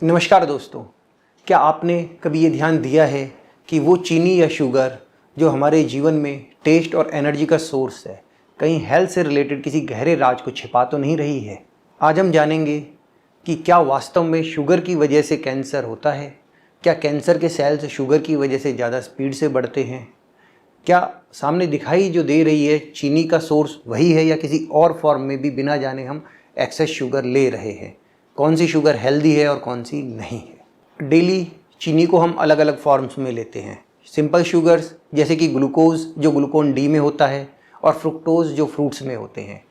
नमस्कार दोस्तों, क्या आपने कभी ये ध्यान दिया है कि वो चीनी या शुगर जो हमारे जीवन में टेस्ट और एनर्जी का सोर्स है, कहीं हेल्थ से रिलेटेड किसी गहरे राज को छिपा तो नहीं रही है। आज हम जानेंगे कि क्या वास्तव में शुगर की वजह से कैंसर होता है, क्या कैंसर के सेल्स शुगर की वजह से ज़्यादा स्पीड से बढ़ते हैं, क्या सामने दिखाई जो दे रही है चीनी का सोर्स वही है या किसी और फॉर्म में भी बिना जाने हम एक्सेस शुगर ले रहे हैं, कौन सी शुगर हेल्दी है और कौन सी नहीं है। डेली चीनी को हम अलग अलग फॉर्म्स में लेते हैं। सिंपल शुगर्स जैसे कि ग्लूकोज जो ग्लूकोन डी में होता है और फ्रुक्टोज जो फ्रूट्स में होते हैं।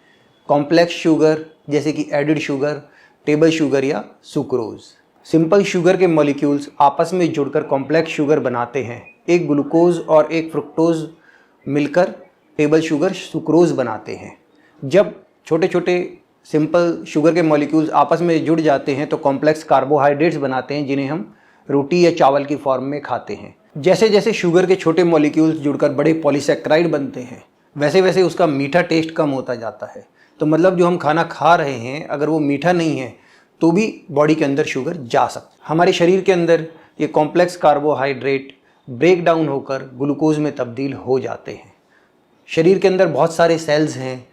कॉम्प्लेक्स शुगर जैसे कि एडिड शुगर, टेबल शुगर या सुक्रोज। सिंपल शुगर के मॉलिक्यूल्स आपस में जुड़कर कॉम्प्लेक्स शुगर बनाते हैं। एक ग्लूकोज और एक फ्रुक्टोज मिलकर टेबल शुगर सुक्रोज बनाते हैं। जब छोटे छोटे सिंपल शुगर के मॉलिक्यूल्स आपस में जुड़ जाते हैं तो कॉम्प्लेक्स कार्बोहाइड्रेट्स बनाते हैं जिन्हें हम रोटी या चावल की फॉर्म में खाते हैं। जैसे जैसे शुगर के छोटे मॉलिक्यूल्स जुड़कर बड़े पॉलीसैकेराइड बनते हैं वैसे वैसे उसका मीठा टेस्ट कम होता जाता है। तो मतलब जो हम खाना खा रहे हैं अगर वो मीठा नहीं है तो भी बॉडी के अंदर शुगर जा सकती है। हमारे शरीर के अंदर ये कॉम्प्लेक्स कार्बोहाइड्रेट ब्रेक डाउन होकर ग्लूकोज में तब्दील हो जाते हैं। शरीर के अंदर बहुत सारे सेल्स हैं,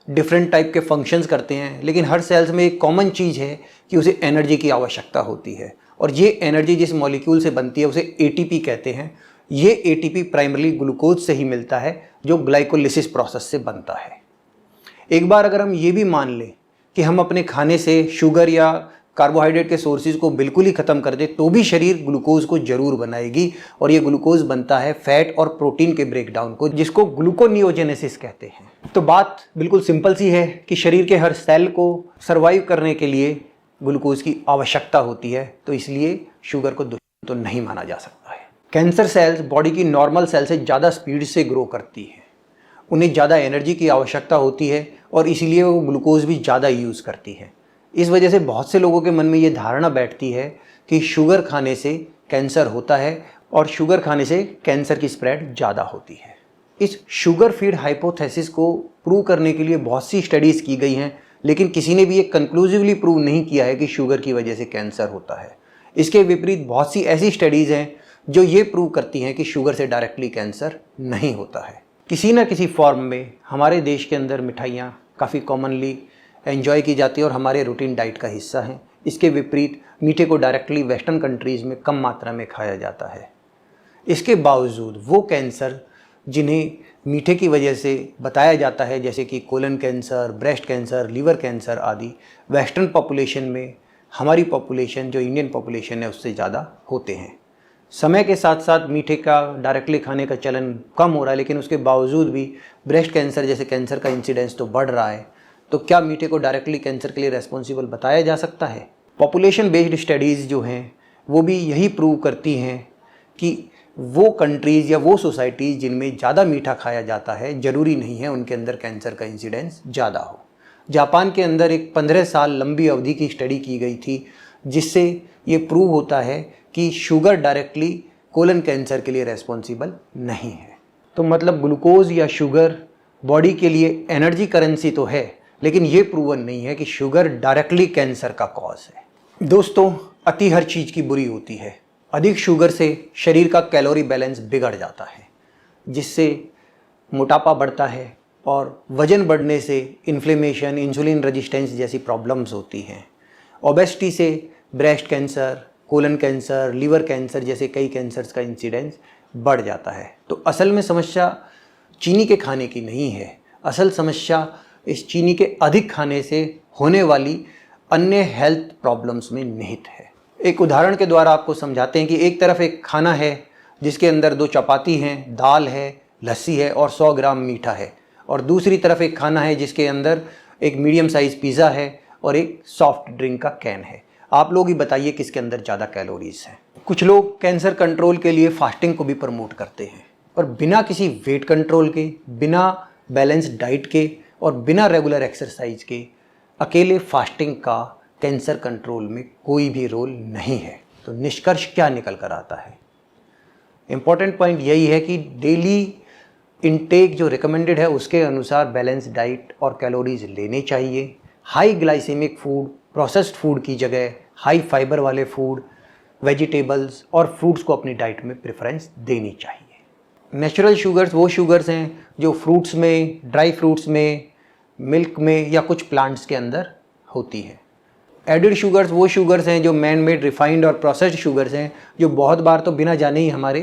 डिफरेंट टाइप के फंक्शंस करते हैं, लेकिन हर सेल्स में एक कॉमन चीज़ है कि उसे एनर्जी की आवश्यकता होती है और ये एनर्जी जिस मॉलिक्यूल से बनती है उसे एटीपी कहते हैं। ये एटीपी प्राइमरली ग्लूकोज से ही मिलता है जो ग्लाइकोलिसिस प्रोसेस से बनता है। एक बार अगर हम ये भी मान लें कि हम अपने खाने से शुगर या कार्बोहाइड्रेट के सोर्सेज को बिल्कुल ही ख़त्म कर दे तो भी शरीर ग्लूकोज को जरूर बनाएगी और ये ग्लूकोज बनता है फैट और प्रोटीन के ब्रेकडाउन को, जिसको ग्लूकोनियोजेनेसिस कहते हैं। तो बात बिल्कुल सिंपल सी है कि शरीर के हर सेल को सर्वाइव करने के लिए ग्लूकोज की आवश्यकता होती है, तो इसलिए शुगर को दुश्मन तो नहीं माना जा सकता है। कैंसर सेल्स बॉडी की नॉर्मल सेल से ज़्यादा स्पीड से ग्रो करती हैं, उन्हें ज़्यादा एनर्जी की आवश्यकता होती है और इसीलिए वो ग्लूकोज भी ज़्यादा यूज़ करती है। इस वजह से बहुत से लोगों के मन में ये धारणा बैठती है कि शुगर खाने से कैंसर होता है और शुगर खाने से कैंसर की स्प्रेड ज़्यादा होती है। इस शुगर फीड हाइपोथेसिस को प्रूव करने के लिए बहुत सी स्टडीज़ की गई हैं, लेकिन किसी ने भी ये कंक्लूसिवली प्रूव नहीं किया है कि शुगर की वजह से कैंसर होता है। इसके विपरीत बहुत सी ऐसी स्टडीज़ हैं जो ये प्रूव करती हैं कि शुगर से डायरेक्टली कैंसर नहीं होता है। किसी न किसी फॉर्म में हमारे देश के अंदर मिठाइयाँ काफ़ी कॉमनली एंजॉय की जाती है और हमारे रूटीन डाइट का हिस्सा है। इसके विपरीत मीठे को डायरेक्टली वेस्टर्न कंट्रीज़ में कम मात्रा में खाया जाता है। इसके बावजूद वो कैंसर जिन्हें मीठे की वजह से बताया जाता है जैसे कि colon cancer, breast cancer, liver cancer आदि, वेस्टर्न पॉपुलेशन में हमारी पॉपुलेशन जो इंडियन पॉपुलेशन है उससे ज़्यादा होते हैं। समय के साथ साथ मीठे का डायरेक्टली खाने का चलन कम हो रहा है, लेकिन उसके बावजूद भी ब्रेस्ट कैंसर जैसे कैंसर का इंसिडेंस तो बढ़ रहा है। तो क्या मीठे को डायरेक्टली कैंसर के लिए रेस्पॉन्सिबल बताया जा सकता है? पॉपुलेशन बेस्ड स्टडीज़ जो हैं वो भी यही प्रूव करती हैं कि वो कंट्रीज़ या वो सोसाइटीज़ जिनमें ज़्यादा मीठा खाया जाता है ज़रूरी नहीं है उनके अंदर कैंसर का इंसिडेंस ज़्यादा हो। जापान के अंदर एक 15 साल लंबी अवधि की स्टडी की गई थी जिससे ये प्रूव होता है कि शुगर डायरेक्टली कोलन कैंसर के लिए रेस्पॉन्सिबल नहीं है। तो मतलब ग्लूकोज या शुगर बॉडी के लिए एनर्जी करेंसी तो है, लेकिन ये प्रूवन नहीं है कि शुगर डायरेक्टली कैंसर का कॉज है। दोस्तों, अति हर चीज़ की बुरी होती है। अधिक शुगर से शरीर का कैलोरी बैलेंस बिगड़ जाता है जिससे मोटापा बढ़ता है और वजन बढ़ने से इन्फ्लेमेशन, इंसुलिन रेजिस्टेंस जैसी प्रॉब्लम्स होती हैं। ओबेसिटी से breast cancer, colon cancer, liver cancer जैसे कई कैंसर्स का इंसिडेंस बढ़ जाता है। तो असल में समस्या चीनी के खाने की नहीं है, असल समस्या इस चीनी के अधिक खाने से होने वाली अन्य हेल्थ प्रॉब्लम्स में निहित है। एक उदाहरण के द्वारा आपको समझाते हैं कि एक तरफ एक खाना है जिसके अंदर 2 चपाती हैं, दाल है, लस्सी है और 100 ग्राम मीठा है, और दूसरी तरफ एक खाना है जिसके अंदर एक मीडियम साइज़ पिज़्ज़ा है और एक सॉफ्ट ड्रिंक का कैन है। आप लोग ही बताइए किसके अंदर ज़्यादा कैलोरीज हैं। कुछ लोग कैंसर कंट्रोल के लिए फास्टिंग को भी प्रमोट करते हैं, पर बिना किसी वेट कंट्रोल के, बिना बैलेंस डाइट के और बिना रेगुलर एक्सरसाइज के अकेले फास्टिंग का कैंसर कंट्रोल में कोई भी रोल नहीं है। तो निष्कर्ष क्या निकल कर आता है? इम्पॉर्टेंट पॉइंट यही है कि डेली इनटेक जो रिकमेंडेड है उसके अनुसार बैलेंस डाइट और कैलोरीज लेने चाहिए। High glycemic food, processed food की जगह हाई फाइबर वाले फूड, वेजिटेबल्स और फ्रूट्स को अपनी डाइट में प्रेफरेंस देनी चाहिए। नेचुरल शुगर्स वो शुगर्स हैं जो फ्रूट्स में, ड्राई फ्रूट्स में, मिल्क में या कुछ प्लांट्स के अंदर होती है। एडिड शुगर्स वो शुगर्स हैं जो मैन मेड, रिफाइंड और प्रोसेस्ड शुगर्स हैं, जो बहुत बार तो बिना जाने ही हमारे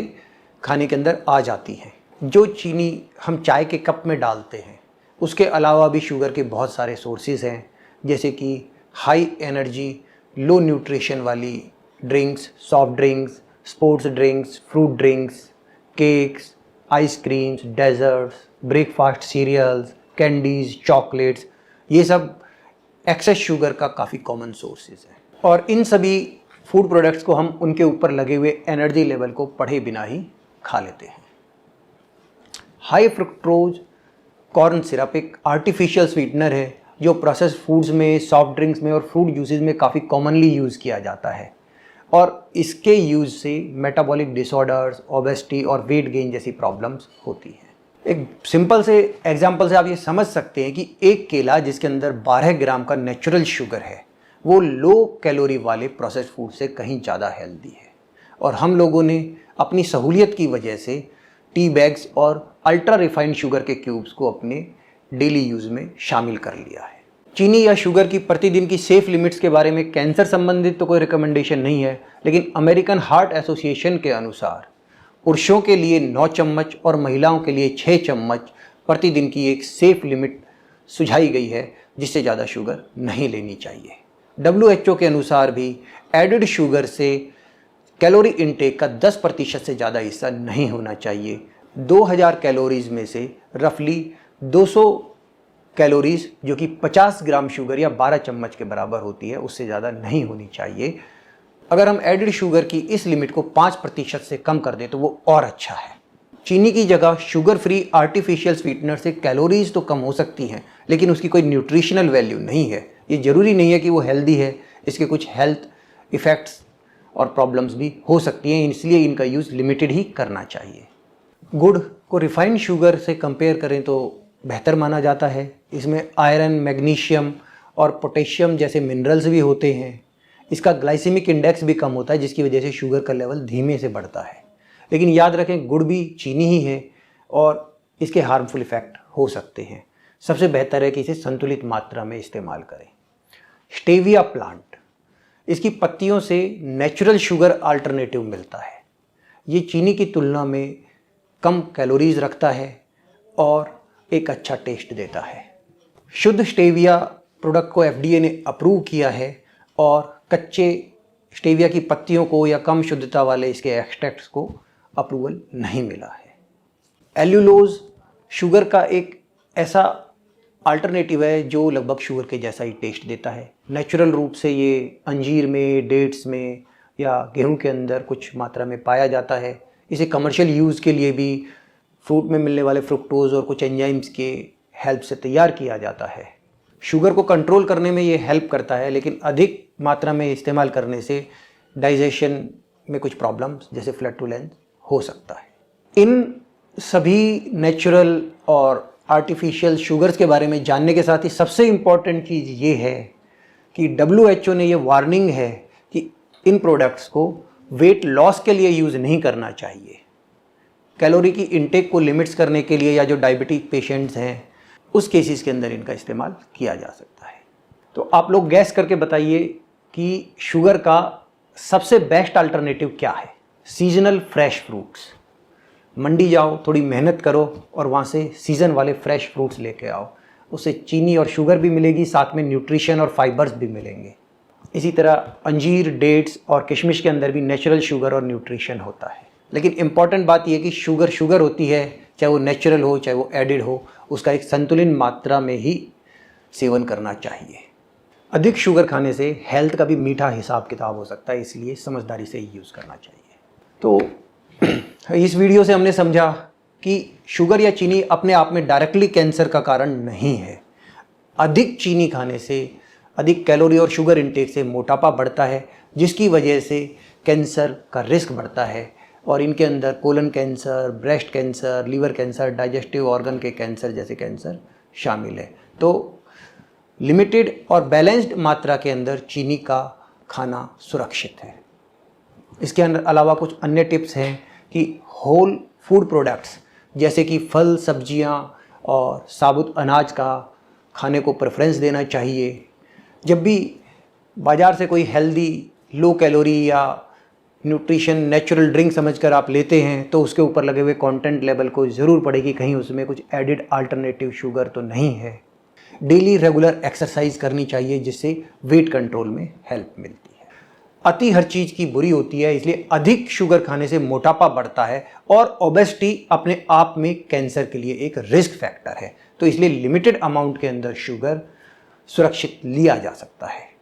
खाने के अंदर आ जाती हैं। जो चीनी हम चाय के कप में डालते हैं, उसके अलावा भी शुगर के बहुत सारे सोर्सेज हैं, जैसे कि हाई एनर्जी, लो न्यूट्रिशन वाली drinks, soft drinks, sports drinks, fruit drinks, cakes, ice creams, desserts, breakfast cereals, candies, chocolates, ये सब एक्सेस शुगर का काफ़ी कॉमन सोर्सेज है। और इन सभी फूड प्रोडक्ट्स को हम उनके ऊपर लगे हुए एनर्जी लेवल को पढ़े बिना ही खा लेते हैं। हाई फ्रुक्टोज कॉर्न सिरप एक आर्टिफिशियल स्वीटनर है जो प्रोसेस्ड फूड्स में, सॉफ्ट ड्रिंक्स में और फ्रूट जूसेस में काफ़ी कॉमनली यूज़ किया जाता है और इसके यूज़ से मेटाबॉलिक डिसऑर्डर्स, ओबेसिटी और वेट गेन जैसी प्रॉब्लम्स होती हैं। एक सिंपल से एग्जांपल से आप ये समझ सकते हैं कि एक केला जिसके अंदर 12 ग्राम का नेचुरल शुगर है, वो लो कैलोरी वाले प्रोसेस्ड फूड से कहीं ज़्यादा हेल्दी है। और हम लोगों ने अपनी सहूलियत की वजह से टी बैग्स और अल्ट्रा रिफाइंड शुगर के क्यूब्स को अपने डेली यूज़ में शामिल कर लिया है। चीनी या शुगर की प्रतिदिन की सेफ लिमिट्स के बारे में कैंसर संबंधित तो कोई रिकमेंडेशन नहीं है, लेकिन अमेरिकन हार्ट एसोसिएशन के अनुसार पुरुषों के लिए 9 चम्मच और महिलाओं के लिए 6 चम्मच प्रतिदिन की एक सेफ लिमिट सुझाई गई है, जिससे ज़्यादा शुगर नहीं लेनी चाहिए। WHO के अनुसार भी एडिड शुगर से कैलोरी इनटेक का 10% से ज़्यादा हिस्सा नहीं होना चाहिए। 2000 कैलोरीज में से रफली 200 कैलोरीज, जो कि 50 ग्राम शुगर या 12 चम्मच के बराबर होती है, उससे ज़्यादा नहीं होनी चाहिए। अगर हम एडिड शुगर की इस लिमिट को 5% से कम कर दें तो वो और अच्छा है। चीनी की जगह शुगर फ्री आर्टिफिशियल स्वीटनर से कैलोरीज तो कम हो सकती हैं, लेकिन उसकी कोई न्यूट्रिशनल वैल्यू नहीं है। ये ज़रूरी नहीं है कि वो हेल्दी है, इसके कुछ हेल्थ इफ़ेक्ट्स और प्रॉब्लम्स भी हो सकती हैं, इसलिए इनका यूज़ लिमिटेड ही करना चाहिए। गुड़ को रिफाइंड शुगर से कंपेयर करें तो बेहतर माना जाता है। इसमें आयरन, मैग्नीशियम और पोटेशियम जैसे मिनरल्स भी होते हैं। इसका ग्लाइसेमिक इंडेक्स भी कम होता है, जिसकी वजह से शुगर का लेवल धीमे से बढ़ता है। लेकिन याद रखें, गुड़ भी चीनी ही है और इसके हार्मफुल इफ़ेक्ट हो सकते हैं। सबसे बेहतर है कि इसे संतुलित मात्रा में इस्तेमाल करें। स्टेविया प्लांट, इसकी पत्तियों से नेचुरल शुगर अल्टरनेटिव मिलता है। ये चीनी की तुलना में कम कैलोरीज रखता है और एक अच्छा टेस्ट देता है। शुद्ध स्टेविया प्रोडक्ट को FDA ने अप्रूव किया है और कच्चे स्टेविया की पत्तियों को या कम शुद्धता वाले इसके एक्सट्रैक्ट्स को अप्रूवल नहीं मिला है। एल्यूलोज शुगर का एक ऐसा अल्टरनेटिव है जो लगभग शुगर के जैसा ही टेस्ट देता है। नेचुरल रूप से ये अंजीर में, डेट्स में या गेहूं के अंदर कुछ मात्रा में पाया जाता है। इसे कमर्शियल यूज़ के लिए भी फ्रूट में मिलने वाले फ्रुक्टोज और कुछ एंजाइम्स के हेल्प से तैयार किया जाता है। शुगर को कंट्रोल करने में ये हेल्प करता है, लेकिन अधिक मात्रा में इस्तेमाल करने से डाइजेशन में कुछ प्रॉब्लम्स जैसे फ्लैटुलेंस हो सकता है। इन सभी नेचुरल और आर्टिफिशियल शुगर्स के बारे में जानने के साथ ही सबसे इम्पॉर्टेंट चीज़ ये है कि WHO ने ये वार्निंग है कि इन प्रोडक्ट्स को वेट लॉस के लिए यूज़ नहीं करना चाहिए। कैलोरी की इनटेक को लिमिट्स करने के लिए या जो डायबिटिक पेशेंट्स हैं उस केसेस के अंदर इनका इस्तेमाल किया जा सकता है। तो आप लोग गैस करके बताइए कि शुगर का सबसे बेस्ट अल्टरनेटिव क्या है। सीजनल फ्रेश फ्रूट्स, मंडी जाओ, थोड़ी मेहनत करो और वहाँ से सीज़न वाले फ्रेश फ्रूट्स लेके आओ। उससे चीनी और शुगर भी मिलेगी, साथ में न्यूट्रिशन और फाइबर्स भी मिलेंगे। इसी तरह अंजीर, डेट्स और किशमिश के अंदर भी नेचुरल शुगर और न्यूट्रिशन होता है। लेकिन इम्पॉर्टेंट बात यह कि शुगर शुगर होती है, चाहे वो नेचुरल हो चाहे वो एडिड हो, उसका एक संतुलित मात्रा में ही सेवन करना चाहिए। अधिक शुगर खाने से हेल्थ का भी मीठा हिसाब किताब हो सकता है, इसलिए समझदारी से ही यूज़ करना चाहिए। तो इस वीडियो से हमने समझा कि शुगर या चीनी अपने आप में डायरेक्टली कैंसर का कारण नहीं है। अधिक चीनी खाने से, अधिक कैलोरी और शुगर इंटेक से मोटापा बढ़ता है, जिसकी वजह से कैंसर का रिस्क बढ़ता है और इनके अंदर colon cancer, breast cancer, liver cancer, digestive organ के कैंसर जैसे कैंसर शामिल है। तो लिमिटेड और बैलेंस्ड मात्रा के अंदर चीनी का खाना सुरक्षित है। इसके अलावा कुछ अन्य टिप्स हैं कि होल फूड प्रोडक्ट्स जैसे कि फल, सब्जियां और साबुत अनाज का खाने को प्रेफरेंस देना चाहिए। जब भी बाज़ार से कोई हेल्दी, लो कैलोरी या न्यूट्रिशन नेचुरल ड्रिंक समझकर आप लेते हैं तो उसके ऊपर लगे हुए कंटेंट लेवल को ज़रूर पढ़ें कि कहीं उसमें कुछ एडिड अल्टरनेटिव शुगर तो नहीं है। डेली रेगुलर एक्सरसाइज करनी चाहिए जिससे वेट कंट्रोल में हेल्प मिलती है। अति हर चीज़ की बुरी होती है, इसलिए अधिक शुगर खाने से मोटापा बढ़ता है और ओबेसिटी अपने आप में कैंसर के लिए एक रिस्क फैक्टर है। तो इसलिए लिमिटेड अमाउंट के अंदर शुगर सुरक्षित लिया जा सकता है।